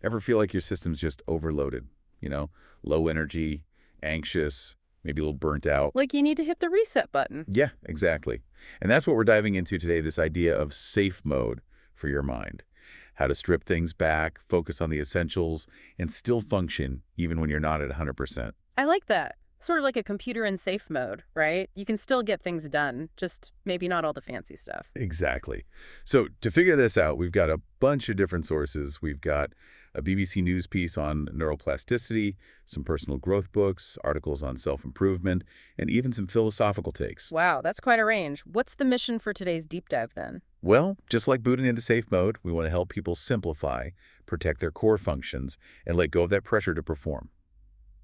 Ever feel like your system's just overloaded? You know, low energy, anxious, maybe a little burnt out? Like you need to hit the reset button. Yeah, exactly. And that's what we're diving into today, this idea of safe mode for your mind. How to strip things back, focus on the essentials, and still function even when you're not at 100%. I like that. Sort of like a computer in safe mode, right? You can still get things done, just maybe not all the fancy stuff. Exactly. So to figure this out, we've got a bunch of different sources. We've got a BBC News piece on neuroplasticity, some personal growth books, articles on self-improvement, and even some philosophical takes. Wow, that's quite a range. What's the mission for today's deep dive then? Well, just like booting into safe mode, we want to help people simplify, protect their core functions, and let go of that pressure to perform,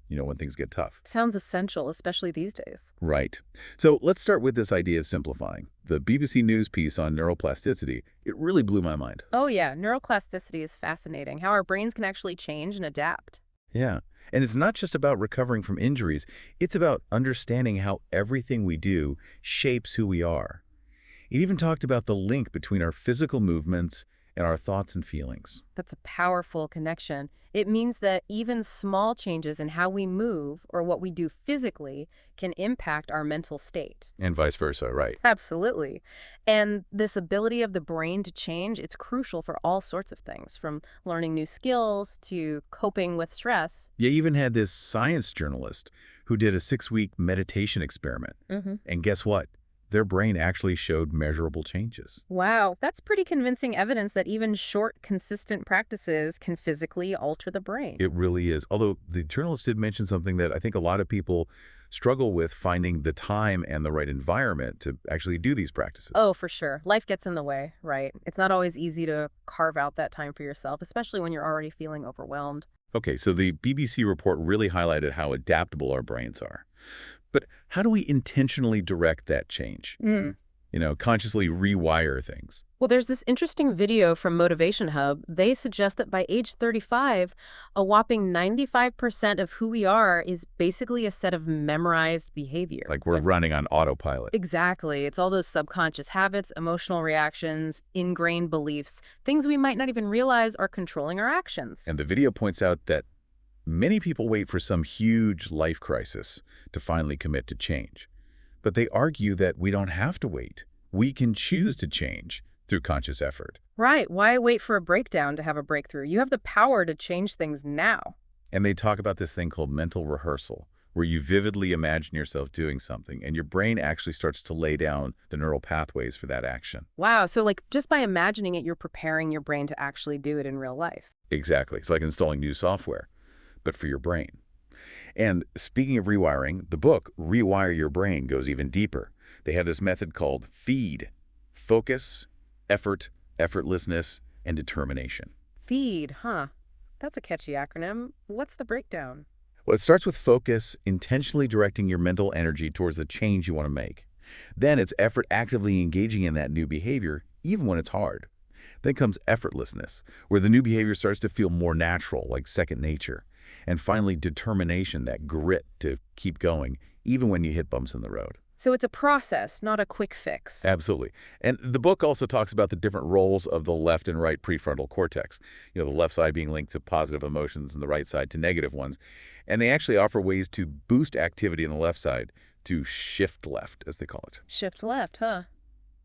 when things get tough. Sounds essential, especially these days. Right. So let's start with this idea of simplifying. The BBC News piece on neuroplasticity, it really blew my mind. Oh yeah, neuroplasticity is fascinating, how our brains can actually change and adapt. Yeah. And it's not just about recovering from injuries. It's about understanding how everything we do shapes who we are. It even talked about the link between our physical movements and our thoughts and feelings. That's a powerful connection. It means that even small changes in how we move or what we do physically can impact our mental state. And vice versa, right? Absolutely. And this ability of the brain to change, it's crucial for all sorts of things, from learning new skills to coping with stress. You even had this science journalist who did a 6-week meditation experiment. And guess what? Their brain actually showed measurable changes. Wow, that's pretty convincing evidence that even short, consistent practices can physically alter the brain. It really is. Although the journalist did mention something that I think a lot of people struggle with, finding the time and the right environment to actually do these practices. Oh, for sure. Life gets in the way, right? It's not always easy to carve out that time for yourself, especially when you're already feeling overwhelmed. Okay, so the BBC report really highlighted how adaptable our brains are. But how do we intentionally direct that change? Consciously rewire things. Well, there's this interesting video from Motivation Hub. They suggest that by age 35, a whopping 95% of who we are is basically a set of memorized behavior. Like we're running on autopilot. Exactly. It's all those subconscious habits, emotional reactions, ingrained beliefs, things we might not even realize are controlling our actions. And the video points out that many people wait for some huge life crisis to finally commit to change. But they argue that we don't have to wait. We can choose to change through conscious effort. Right. Why wait for a breakdown to have a breakthrough? You have the power to change things now. And they talk about this thing called mental rehearsal, where you vividly imagine yourself doing something, and your brain actually starts to lay down the neural pathways for that action. Wow. So like just by imagining it, you're preparing your brain to actually do it in real life. Exactly. It's like installing new software, but for your brain. And speaking of rewiring, the book Rewire Your Brain goes even deeper. They have this method called FEED: focus, effort, effortlessness, and determination. Feed, huh? That's a catchy acronym. What's the breakdown? Well, it starts with focus, intentionally directing your mental energy towards the change you want to make. Then it's effort, actively engaging in that new behavior, even when it's hard. Then comes effortlessness, where the new behavior starts to feel more natural, like second nature. And finally, determination, that grit to keep going, even when you hit bumps in the road. So it's a process, not a quick fix. Absolutely. And the book also talks about the different roles of the left and right prefrontal cortex. The left side being linked to positive emotions and the right side to negative ones. And they actually offer ways to boost activity in the left side, to shift left, as they call it. Shift left, huh?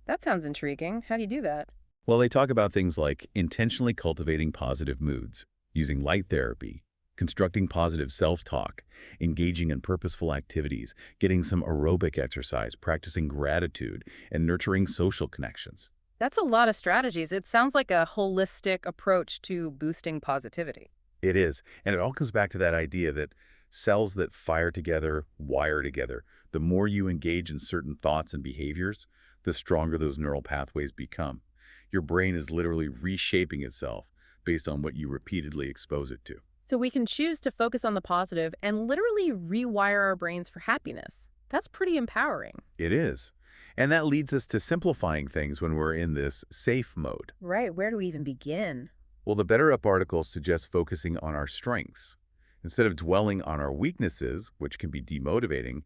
That sounds intriguing. How do you do that? Well, they talk about things like intentionally cultivating positive moods, using light therapy, constructing positive self-talk, engaging in purposeful activities, getting some aerobic exercise, practicing gratitude, and nurturing social connections. That's a lot of strategies. It sounds like a holistic approach to boosting positivity. It is. And it all comes back to that idea that cells that fire together, wire together. The more you engage in certain thoughts and behaviors, the stronger those neural pathways become. Your brain is literally reshaping itself based on what you repeatedly expose it to. So we can choose to focus on the positive and literally rewire our brains for happiness. That's pretty empowering. It is. And that leads us to simplifying things when we're in this safe mode. Right. Where do we even begin? Well, the Better Up article suggests focusing on our strengths. Instead of dwelling on our weaknesses, which can be demotivating,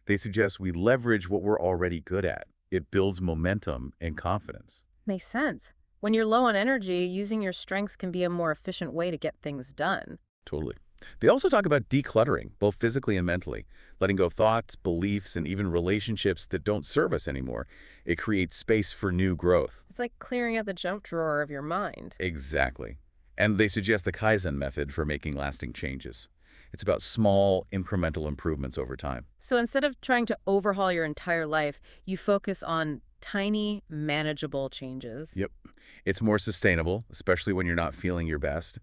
they suggest we leverage what we're already good at. It builds momentum and confidence. Makes sense. When you're low on energy, using your strengths can be a more efficient way to get things done. Totally. They also talk about decluttering, both physically and mentally, letting go of thoughts, beliefs, and even relationships that don't serve us anymore. It creates space for new growth. It's like clearing out the junk drawer of your mind. Exactly. And they suggest the Kaizen method for making lasting changes. It's about small, incremental improvements over time. So instead of trying to overhaul your entire life, you focus on tiny, manageable changes. Yep. It's more sustainable, especially when you're not feeling your best.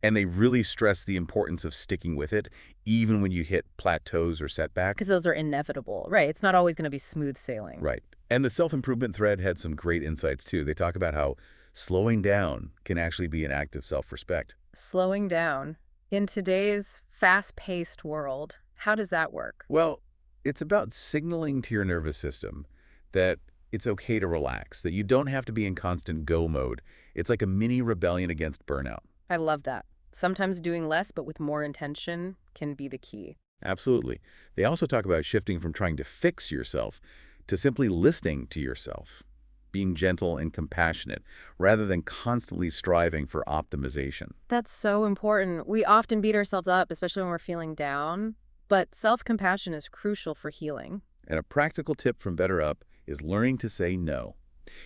And they really stress the importance of sticking with it, even when you hit plateaus or setbacks. Because those are inevitable, right? It's not always going to be smooth sailing. Right. And the self-improvement thread had some great insights, too. They talk about how slowing down can actually be an act of self-respect. Slowing down. In today's fast-paced world, how does that work? Well, it's about signaling to your nervous system that it's okay to relax, that you don't have to be in constant go mode. It's like a mini rebellion against burnout. I love that. Sometimes doing less but with more intention can be the key. Absolutely. They also talk about shifting from trying to fix yourself to simply listening to yourself, being gentle and compassionate, rather than constantly striving for optimization. That's so important. We often beat ourselves up, especially when we're feeling down, but self-compassion is crucial for healing. And a practical tip from Better Up is learning to say no.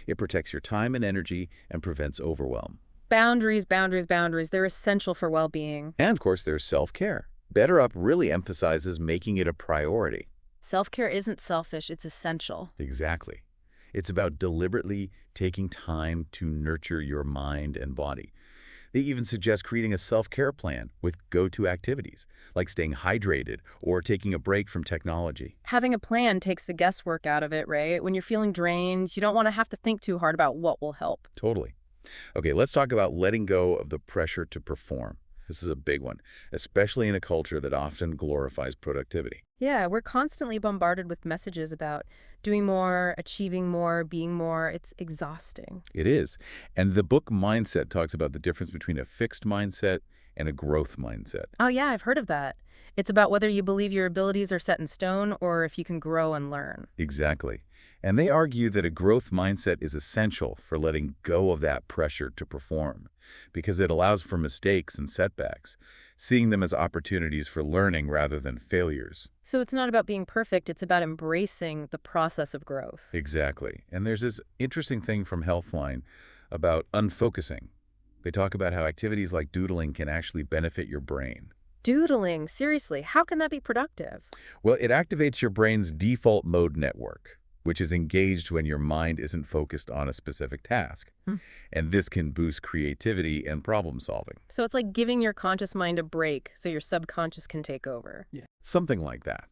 It protects your time and energy and prevents overwhelm. Boundaries, boundaries, boundaries. They're essential for well-being. And of course, there's self-care. Better Up really emphasizes making it a priority. Self-care isn't selfish, it's essential. Exactly. It's about deliberately taking time to nurture your mind and body. They even suggest creating a self-care plan with go-to activities, like staying hydrated or taking a break from technology. Having a plan takes the guesswork out of it, right? When you're feeling drained, you don't want to have to think too hard about what will help. Totally. Okay, let's talk about letting go of the pressure to perform. This is a big one, especially in a culture that often glorifies productivity. Yeah, we're constantly bombarded with messages about doing more, achieving more, being more. It's exhausting. It is. And the book Mindset talks about the difference between a fixed mindset and a growth mindset. Oh, yeah, I've heard of that. It's about whether you believe your abilities are set in stone or if you can grow and learn. Exactly. And they argue that a growth mindset is essential for letting go of that pressure to perform because it allows for mistakes and setbacks, seeing them as opportunities for learning rather than failures. So it's not about being perfect, it's about embracing the process of growth. Exactly. And there's this interesting thing from Healthline about unfocusing. They talk about how activities like doodling can actually benefit your brain. Doodling, seriously, how can that be productive? Well, it activates your brain's default mode network, which is engaged when your mind isn't focused on a specific task. Hmm. And this can boost creativity and problem solving. So it's like giving your conscious mind a break so your subconscious can take over. Yeah. Something like that.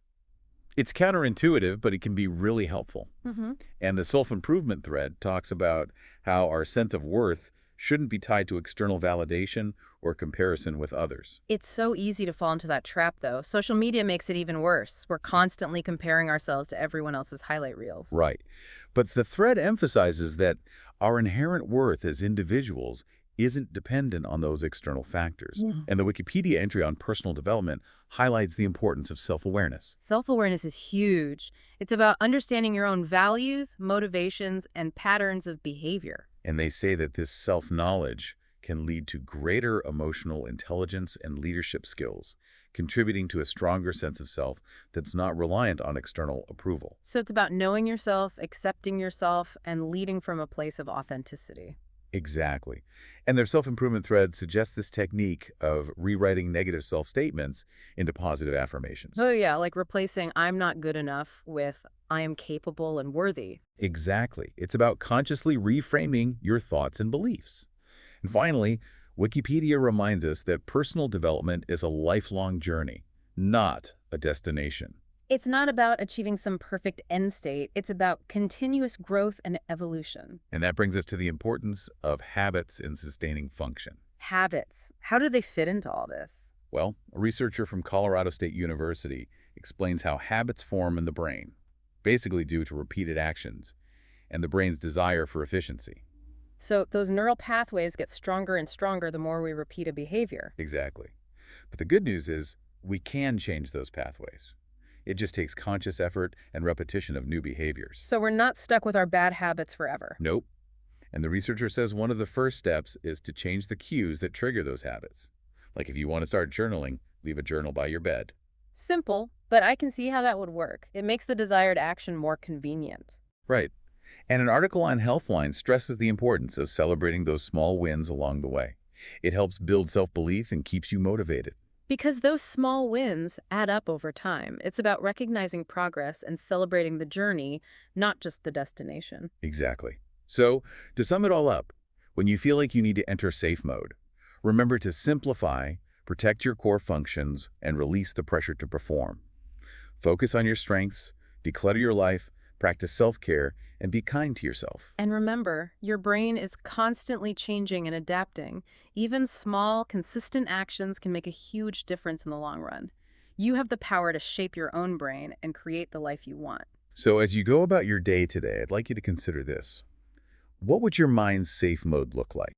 It's counterintuitive, but it can be really helpful. Mm-hmm. And the self-improvement thread talks about how our sense of worth shouldn't be tied to external validation or comparison with others. It's so easy to fall into that trap, though. Social media makes it even worse. We're constantly comparing ourselves to everyone else's highlight reels. Right. But the thread emphasizes that our inherent worth as individuals isn't dependent on those external factors. Yeah. And the Wikipedia entry on personal development highlights the importance of self-awareness. Self-awareness is huge. It's about understanding your own values, motivations, and patterns of behavior. And they say that this self-knowledge can lead to greater emotional intelligence and leadership skills, contributing to a stronger sense of self that's not reliant on external approval. So it's about knowing yourself, accepting yourself, and leading from a place of authenticity. Exactly. And their self-improvement thread suggests this technique of rewriting negative self-statements into positive affirmations. Oh yeah, like replacing "I'm not good enough" with "I am capable and worthy." Exactly. It's about consciously reframing your thoughts and beliefs. And finally, Wikipedia reminds us that personal development is a lifelong journey, not a destination. It's not about achieving some perfect end state. It's about continuous growth and evolution. And that brings us to the importance of habits in sustaining function. Habits. How do they fit into all this? Well, a researcher from Colorado State University explains how habits form in the brain, basically due to repeated actions, and the brain's desire for efficiency. So those neural pathways get stronger and stronger the more we repeat a behavior. Exactly. But the good news is we can change those pathways. It just takes conscious effort and repetition of new behaviors. So we're not stuck with our bad habits forever. Nope. And the researcher says one of the first steps is to change the cues that trigger those habits. Like if you want to start journaling, leave a journal by your bed. Simple, but I can see how that would work. It makes the desired action more convenient. Right. And an article on Healthline stresses the importance of celebrating those small wins along the way. It helps build self-belief and keeps you motivated. Because those small wins add up over time. It's about recognizing progress and celebrating the journey, not just the destination. Exactly. So, to sum it all up, when you feel like you need to enter safe mode, remember to simplify, protect your core functions, and release the pressure to perform. Focus on your strengths, declutter your life, practice self-care, and be kind to yourself. And remember, your brain is constantly changing and adapting. Even small, consistent actions can make a huge difference in the long run. You have the power to shape your own brain and create the life you want. So as you go about your day today, I'd like you to consider this. What would your mind's safe mode look like?